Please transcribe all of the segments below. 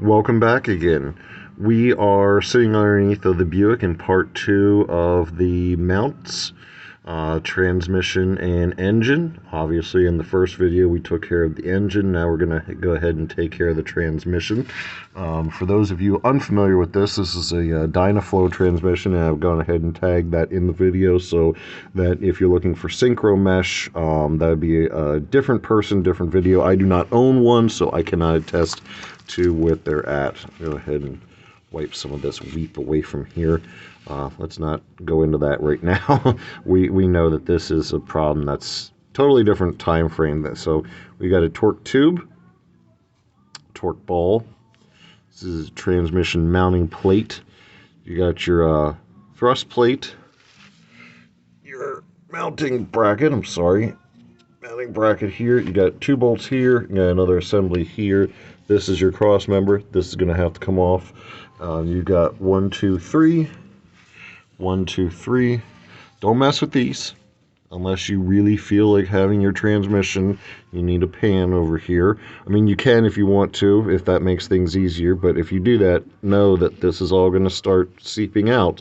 Welcome back again. We are sitting underneath of the Buick in part 2 of the mounts, transmission and engine. Obviously in the first video we took care of the engine. Now we're going to go ahead and take care of the transmission. For those of you unfamiliar with this is a Dynaflow transmission, and I've gone ahead and tagged that in the video so that if you're looking for synchro mesh, that would be a different person, different video. I do not own one, so I cannot attest to what they're at. Go ahead and wipe some of this weep away from here. Let's not go into that right now. we know that this is a problem that's totally different time frame. So we got a torque tube, torque ball. This is a transmission mounting plate. You got your thrust plate, your mounting bracket. Mounting bracket here. You got 2 bolts here. You got another assembly here. This is your cross member. This is going to have to come off. You got 1, 2, 3. 1, 2, 3. Don't mess with these unless you really feel like having your transmission. You need a pan over here. I mean, you can if you want to, if that makes things easier, but if you do that, know that this is all going to start seeping out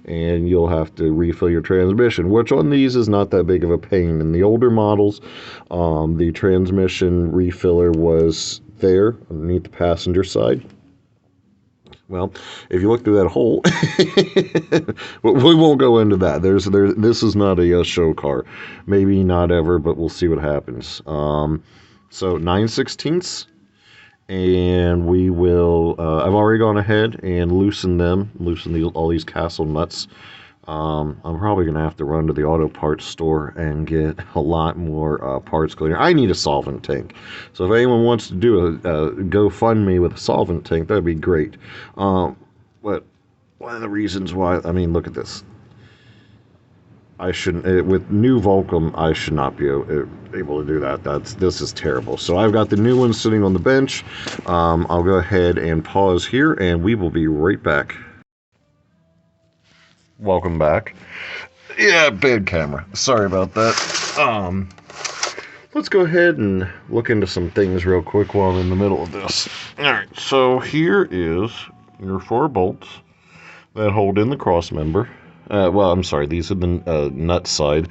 and you'll have to refill your transmission, which on these is not that big of a pain. In the older models, the transmission refiller was there underneath the passenger side. Well, if you look through that hole, we won't go into that. This is not a show car. Maybe not ever, but we'll see what happens. So 9/16, and we will. I've already gone ahead and loosen all these castle nuts. I'm probably going to have to run to the auto parts store and get a lot more parts cleaner. I need a solvent tank. So if anyone wants to do a GoFundMe with a solvent tank, that'd be great. But one of the reasons why, I mean, look at this. I shouldn't, with new Volcom, I should not be able to do that. This is terrible. So I've got the new one sitting on the bench. I'll go ahead and pause here, and we will be right back. Welcome back. Yeah, bad camera. Sorry about that. Let's go ahead and look into some things real quick while I'm in the middle of this. Alright, so here is your 4 bolts that hold in the cross member. Well, I'm sorry, these are the nut side.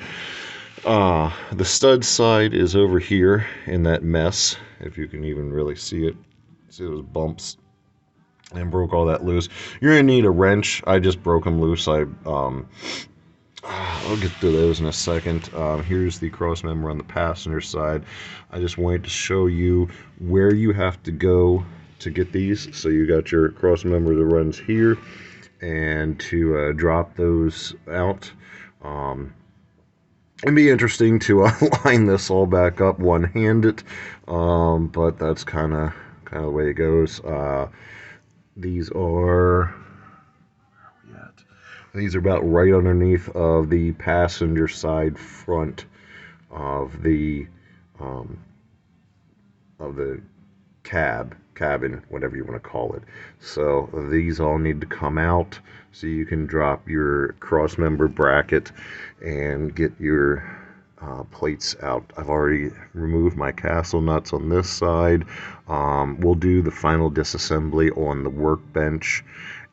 The stud side is over here in that mess, if you can even really see it. See those bumps? And broke all that loose. You're gonna need a wrench. I just broke them loose. I'll get to those in a second. Here's the cross member on the passenger side. I just wanted to show you where you have to go to get these. So you got your cross member that runs here, and to drop those out. It'd be interesting to line this all back up one-handed, but that's kind of the way it goes. These are, these are about right underneath of the passenger side front of the cabin, whatever you want to call it. So these all need to come out so you can drop your cross member bracket and get your plates out. I've already removed my castle nuts on this side. We'll do the final disassembly on the workbench,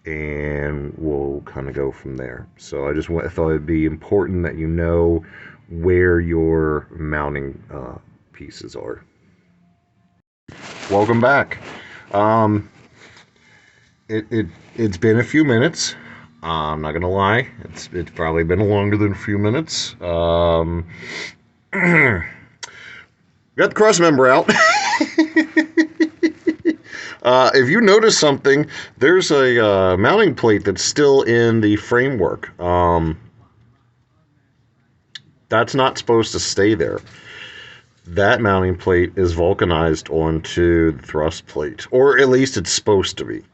and we'll kind of go from there. So I thought it'd be important that you know where your mounting pieces are. Welcome back. It's been a few minutes. I'm not gonna lie, it's probably been longer than a few minutes. Got the cross member out. If you notice something, there's a mounting plate that's still in the framework. That's not supposed to stay there. That mounting plate is vulcanized onto the thrust plate, or at least it's supposed to be.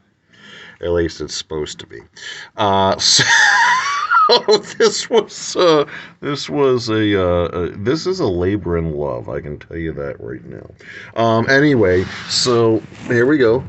At least it's supposed to be. So this is a labor in love. I can tell you that right now. Anyway, so here we go.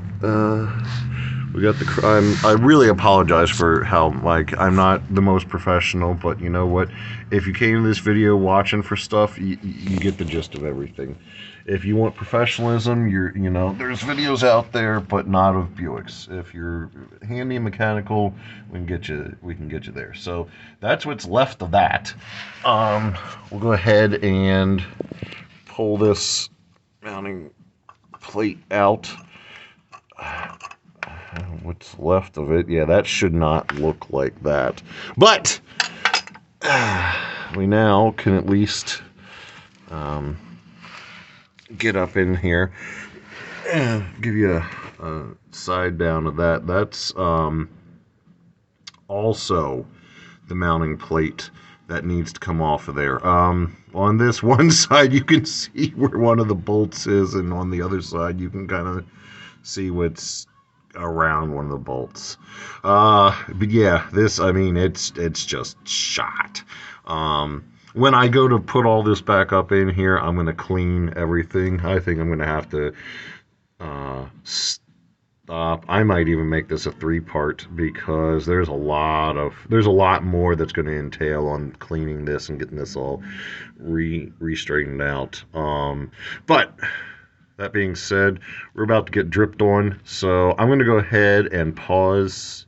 We got the. I really apologize for how I'm not the most professional, but you know what? If you came to this video watching for stuff, you get the gist of everything. If you want professionalism, there's videos out there, but not of Buicks. If you're handy and mechanical, we can get you there. So that's what's left of that. We'll go ahead and pull this mounting plate out. What's left of it? Yeah, that should not look like that. But we now can at least get up in here and give you a side down of that. That's also the mounting plate that needs to come off of there. On this one side, you can see where one of the bolts is, and on the other side, you can kind of see what's around one of the bolts. But yeah, this, I mean, it's just shot. When I go to put all this back up in here, I'm going to clean everything. I think I'm going to have to stop. I might even make this a 3-part because there's a lot more that's going to entail on cleaning this and getting this all re-straightened out. But that being said, we're about to get dripped on, so I'm going to go ahead and pause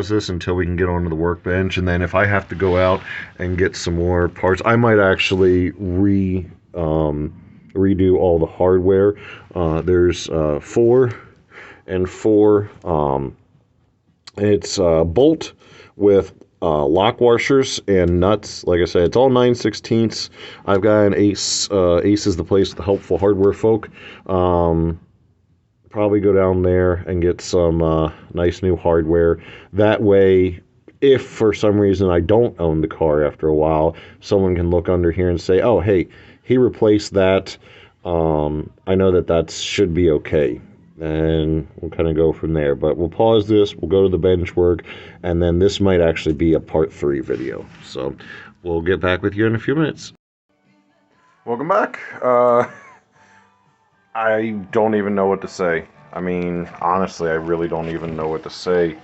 this until we can get onto the workbench, and then if I have to go out and get some more parts, I might actually redo all the hardware. There's 4 and 4. It's a bolt with lock washers and nuts. Like I said, it's all 9/16. I've got an Ace. Ace is the place with the helpful hardware folk. Probably go down there and get some nice new hardware. That way, if for some reason I don't own the car after a while, someone can look under here and say, oh, hey, he replaced that. I know that should be okay. And we'll kind of go from there. But we'll pause this, we'll go to the bench work, and then this might actually be a part 3 video. So we'll get back with you in a few minutes. Welcome back. I don't even know what to say. I mean, honestly, I really don't even know what to say.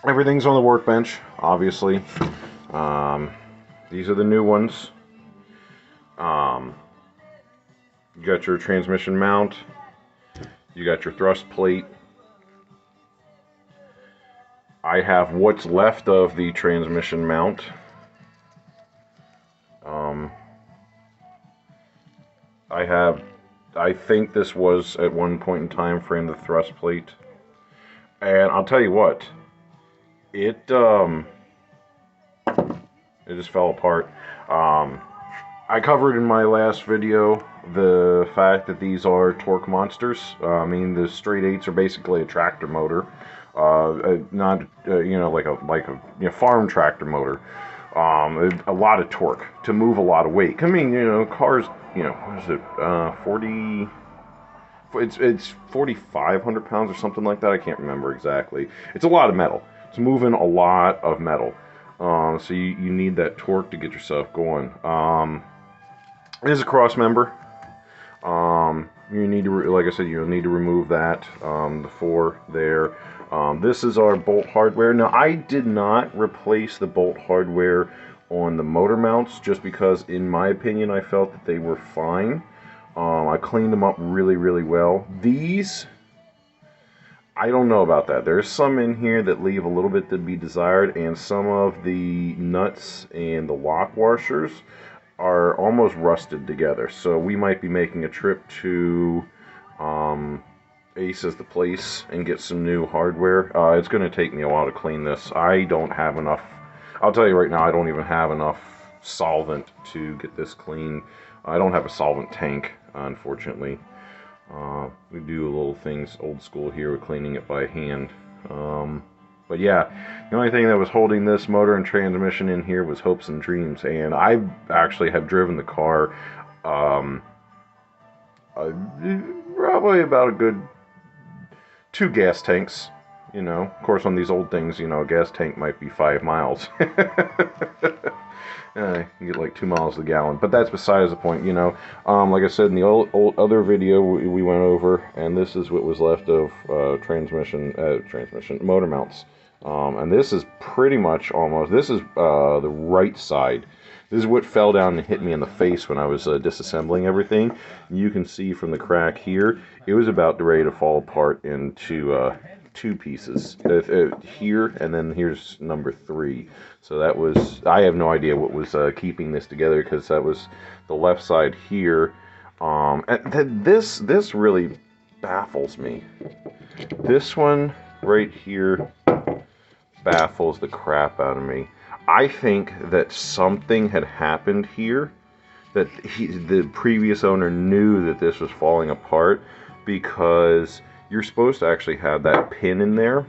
Everything's on the workbench, obviously. These are the new ones. You got your transmission mount. You got your thrust plate. I have what's left of the transmission mount. I think this was at one point in time frame the thrust plate. And I'll tell you what, it just fell apart. I covered in my last video the fact that these are torque monsters. I mean, the straight 8s are basically a tractor motor, not like a farm tractor motor. A lot of torque to move a lot of weight. I mean, cars, what is it, 40? It's 4,500 pounds or something like that. I can't remember exactly. It's a lot of metal. It's moving a lot of metal. So you need that torque to get yourself going. It is a cross member. You need to, like I said, you'll need to remove that, the 4 there. This is our bolt hardware. Now, I did not replace the bolt hardware on the motor mounts just because, in my opinion, I felt that they were fine. I cleaned them up really, really well. These, I don't know about that. There's some in here that leave a little bit to be desired, and some of the nuts and the lock washers are almost rusted together. So we might be making a trip to Ace is the place and get some new hardware. It's going to take me a while to clean this. I don't have enough. I'll tell you right now, I don't even have enough solvent to get this clean. I don't have a solvent tank, unfortunately. We do little things old school here with cleaning it by hand. But yeah, the only thing that was holding this motor and transmission in here was hopes and dreams. And I actually have driven the car probably about a good 2 gas tanks. You know, of course, on these old things, you know, a gas tank might be 5 miles. You get like 2 miles a gallon, but that's besides the point. You know, like I said in the old other video we went over, and this is what was left of transmission motor mounts. And this is pretty much almost. This is the right side. This is what fell down and hit me in the face when I was disassembling everything. You can see from the crack here, it was about ready to fall apart into 2 pieces. Here, and then here's number 3. So that was, I have no idea what was keeping this together, because that was the left side here. And this really baffles me. This one right here baffles the crap out of me. I think that something had happened here, that the previous owner knew that this was falling apart, because you're supposed to actually have that pin in there.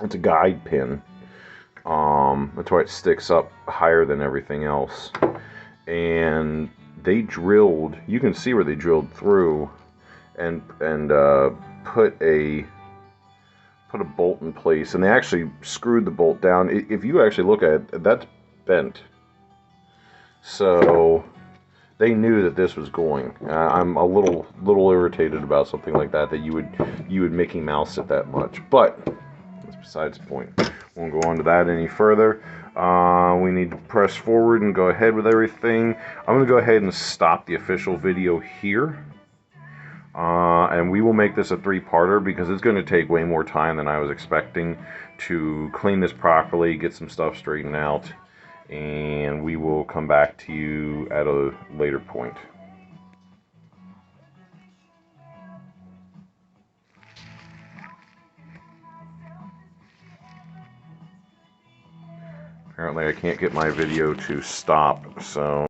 It's a guide pin. That's why it sticks up higher than everything else. And they drilled, you can see where they drilled through and put a bolt in place, and they actually screwed the bolt down. If you actually look at it, that's bent. So they knew that this was going. I'm a little irritated about something like that, that you would Mickey Mouse it that much. But that's besides the point. Won't go on to that any further. We need to press forward and go ahead with everything. I'm going to go ahead and stop the official video here. And we will make this a 3-parter, because it's going to take way more time than I was expecting to clean this properly, get some stuff straightened out, and we will come back to you at a later point. Apparently I can't get my video to stop, so